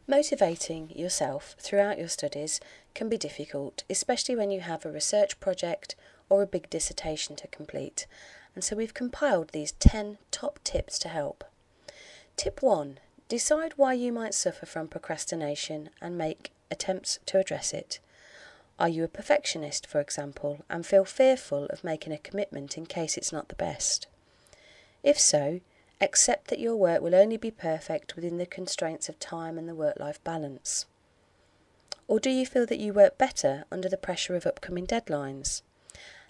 Motivating yourself throughout your studies can be difficult, especially when you have a research project or a big dissertation to complete, and so we've compiled these 10 top tips to help. Tip 1. Decide why you might suffer from procrastination and make attempts to address it. Are you a perfectionist, for example, and feel fearful of making a commitment in case it's not the best? If so, accept that your work will only be perfect within the constraints of time and the work-life balance. Or do you feel that you work better under the pressure of upcoming deadlines?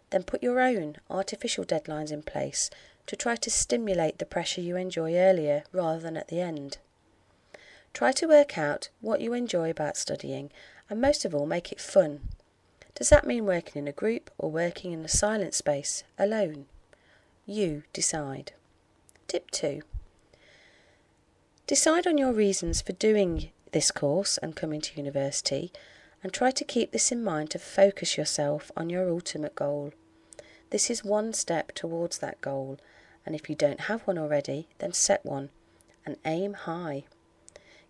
Then put your own artificial deadlines in place to try to stimulate the pressure you enjoy earlier rather than at the end. Try to work out what you enjoy about studying and most of all make it fun. Does that mean working in a group or working in a silent space alone? You decide. Tip 2. Decide on your reasons for doing this course and coming to university, and try to keep this in mind to focus yourself on your ultimate goal. This is one step towards that goal, and if you don't have one already, then set one and aim high.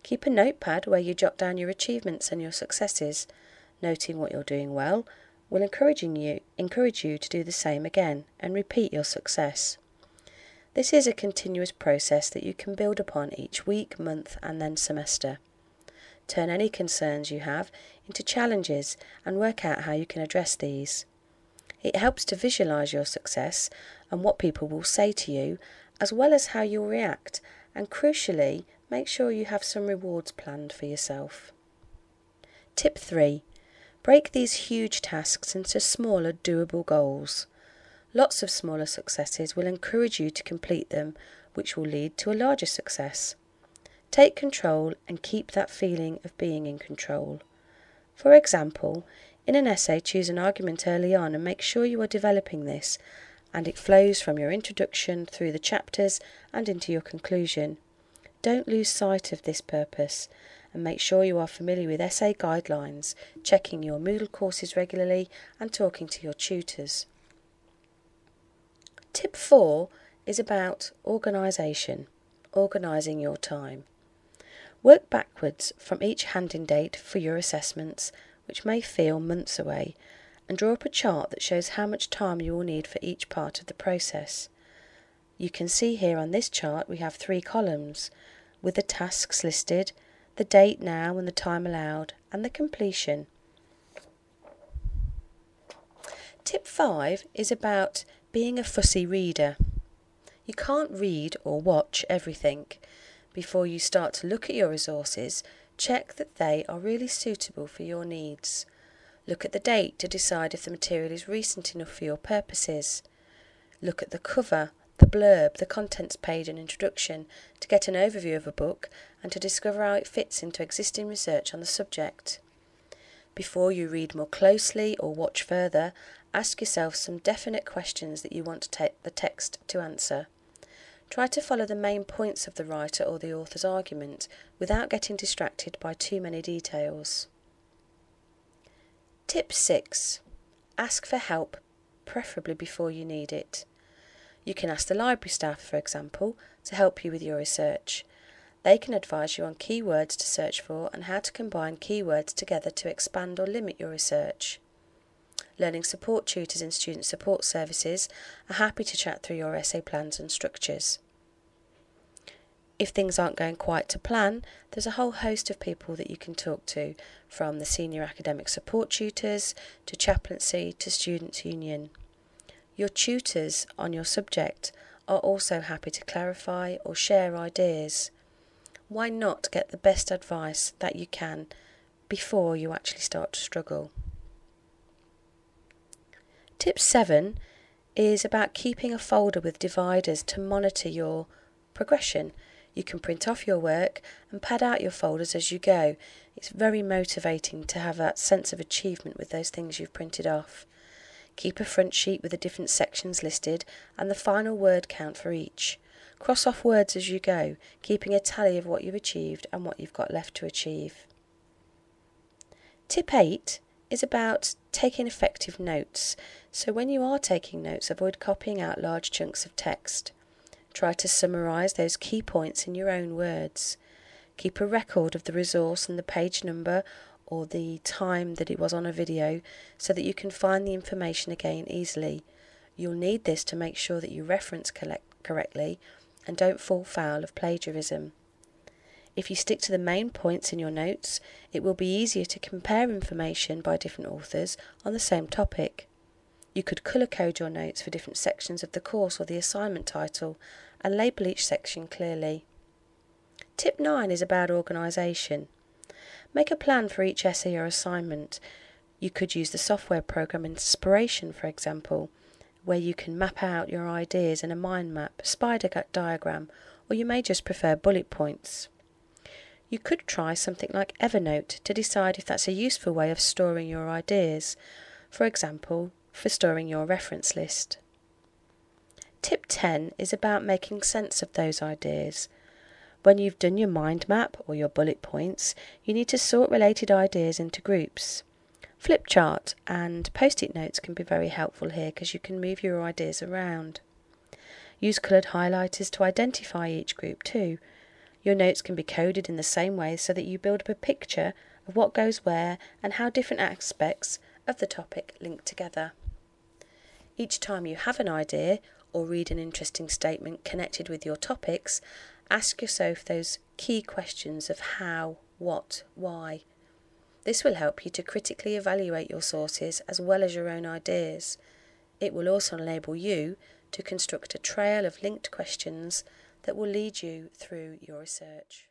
Keep a notepad where you jot down your achievements and your successes. Noting what you're doing well will encourage you to do the same again and repeat your success. This is a continuous process that you can build upon each week, month and then semester. Turn any concerns you have into challenges and work out how you can address these. It helps to visualise your success and what people will say to you, as well as how you'll react, and crucially, make sure you have some rewards planned for yourself. Tip 3. Break these huge tasks into smaller, doable goals. Lots of smaller successes will encourage you to complete them, which will lead to a larger success. Take control and keep that feeling of being in control. For example, in an essay, choose an argument early on and make sure you are developing this, and it flows from your introduction through the chapters and into your conclusion. Don't lose sight of this purpose, and make sure you are familiar with essay guidelines, checking your Moodle courses regularly and talking to your tutors. Tip 4 is about organisation, organising your time. Work backwards from each handing date for your assessments, which may feel months away, and draw up a chart that shows how much time you will need for each part of the process. You can see here on this chart we have 3 columns, with the tasks listed, the date now and the time allowed, and the completion. Tip 5 is about being a fussy reader. You can't read or watch everything. Before you start to look at your resources, check that they are really suitable for your needs. Look at the date to decide if the material is recent enough for your purposes. Look at the cover, the blurb, the contents page and introduction to get an overview of a book and to discover how it fits into existing research on the subject. Before you read more closely or watch further, ask yourself some definite questions that you want the text to answer. Try to follow the main points of the writer or the author's argument without getting distracted by too many details. Tip 6. Ask for help, preferably before you need it. You can ask the library staff, for example, to help you with your research. They can advise you on keywords to search for and how to combine keywords together to expand or limit your research. Learning support tutors in student support services are happy to chat through your essay plans and structures. If things aren't going quite to plan, there's a whole host of people that you can talk to, from the senior academic support tutors to chaplaincy to students' union. Your tutors on your subject are also happy to clarify or share ideas. Why not get the best advice that you can before you actually start to struggle? Tip 7 is about keeping a folder with dividers to monitor your progression. You can print off your work and pad out your folders as you go. It's very motivating to have that sense of achievement with those things you've printed off. Keep a front sheet with the different sections listed and the final word count for each. Cross off words as you go, keeping a tally of what you've achieved and what you've got left to achieve. Tip 8 is about taking effective notes. So when you are taking notes, avoid copying out large chunks of text. Try to summarise those key points in your own words. Keep a record of the resource and the page number or the time that it was on a video so that you can find the information again easily. You'll need this to make sure that you reference correctly and don't fall foul of plagiarism. If you stick to the main points in your notes, it will be easier to compare information by different authors on the same topic. You could colour code your notes for different sections of the course or the assignment title and label each section clearly. Tip 9 is about organisation. Make a plan for each essay or assignment. You could use the software program Inspiration, for example, where you can map out your ideas in a mind map, spider diagram, or you may just prefer bullet points. You could try something like Evernote to decide if that's a useful way of storing your ideas, for example, for storing your reference list. Tip 10 is about making sense of those ideas. When you've done your mind map or your bullet points, you need to sort related ideas into groups. Flipchart and post-it notes can be very helpful here because you can move your ideas around. Use coloured highlighters to identify each group too. Your notes can be coded in the same way so that you build up a picture of what goes where and how different aspects of the topic link together. Each time you have an idea or read an interesting statement connected with your topics, ask yourself those key questions of how, what, why. This will help you to critically evaluate your sources as well as your own ideas. It will also enable you to construct a trail of linked questions that will lead you through your research.